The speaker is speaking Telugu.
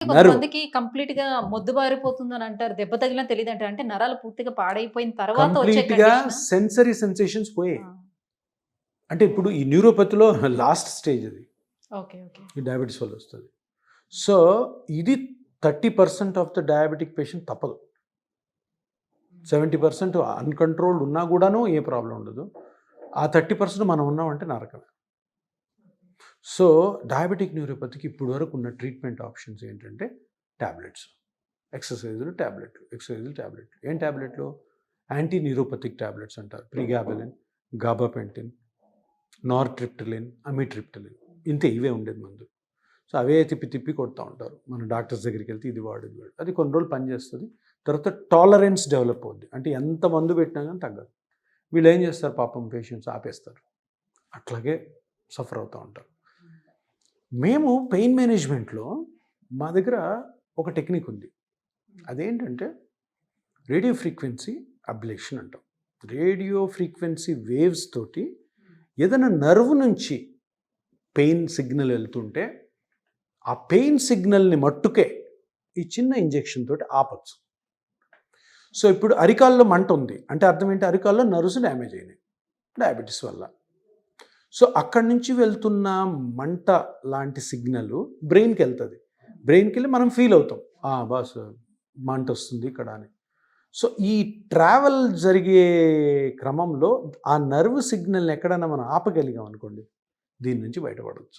నర్వ్. కొంతమందికి కంప్లీట్‌గా మొద్దుబారిపోతుందని అంటారు. దెబ్బ తగిలినా తెలీదంటారు. అంటే నరాలు పూర్తిగా పాడైపోయిన తర్వాత వచ్చే కంప్లీట్‌గా కండిషనా? సెన్సరీ సెన్సేషన్స్ పోయాయి. ఆ! అంటే ఇప్పుడు ఈ న్యూరోపతిలో లాస్ట్ స్టేజ్ అది. ఓకే. ఓకే. ఈ డయాబెటిస్ వల్ల వస్తది. సో, ఇది 30% ఆఫ్ ద డయాబెటిక్ పేషెంట్ తప్పదు. 70% అన్‌కంట్రోల్డ్ ఉన్నా గూడాను ఏ ప్రాబ్లమ్ ఉండదు. ఆ 30% మనం ఉన్నామంటే నరకమే. సో, డయాబెటిక్ న్యూరోపతికి ఇప్పటి వరకు ఉన్న ట్రీట్మెంట్ ఆప్షన్స్ ఏంటంటే టాబ్లెట్స్. ఎక్సర్‌సైజులు, టాబ్లెట్లు. ఎక్సర్‌సైజులు, టాబ్లెట్లు. ఏం టాబ్లెట్లు? యాంటీ న్యూరోపతిక్ టాబ్లెట్స్ అంటారు. ప్రిగాబలిన్, గాబాపెంటిన్, నార్ట్రిప్టిలిన్, అమిట్రిప్టిలిన్. ఇంతే ఇవే ఉండేది మందు. సో, అవే తిప్పి తిప్పి కొడతా ఉంటారు. మన డాక్టర్స్ దగ్గరికెళ్తే ఇది వాడు, ఇది వాడు. అది కొన్ని రోజులు పనిచేస్తది. తర్వాత టాలరెన్స్ డెవలప్ అవుద్ది. అంటే ఎంత మందు పెట్టినా గానీ తగ్గదు. వీళ్ళు ఏం చేస్తారు పాపం పేషెంట్స్ ఆపేస్తారు. అట్లాగే సఫర్ అవుతా ఉంటారు. మేము పెయిన్ మేనేజ్‌మెంట్‌లో మా దగ్గర ఒక టెక్నిక్ ఉంది. అదేంటంటే రేడియో ఫ్రీక్వెన్సీ అబ్లేషన్ అంటాం. రేడియో ఫ్రీక్వెన్సీ వేవ్స్ తోటి ఏదైనా నర్వ్ నుంచి పెయిన్ సిగ్నల్ వెళ్తుంటే ఆ పెయిన్ సిగ్నల్‌ని మట్టుకే ఈ చిన్న ఇంజెక్షన్ తోటి ఆపొచ్చు. సో, ఇప్పుడు అరికాల్లో మంట ఉంది. అంటే అర్థం ఏంటి? అరికాల్లో నర్వ్స్ డ్యామేజ్ అయినాయి డయాబెటిస్ వల్ల. సో, అక్కడి నుంచి వెళ్తున్న మంట లాంటి సిగ్నల్ బ్రెయిన్‌కెళ్తది. బ్రెయిన్‌కెళ్ళి మనం ఫీల్ అవుతాం. బాస్ మంటొస్తుంది ఇక్కడ అని. సో, ఈ ట్రావెల్ జరిగే క్రమంలో ఆ నర్వ్ సిగ్నల్‌ని ఎక్కడైనా మనం ఆపగలిగాం అనుకోండి, దీని నుంచి బయటపడొచ్చు.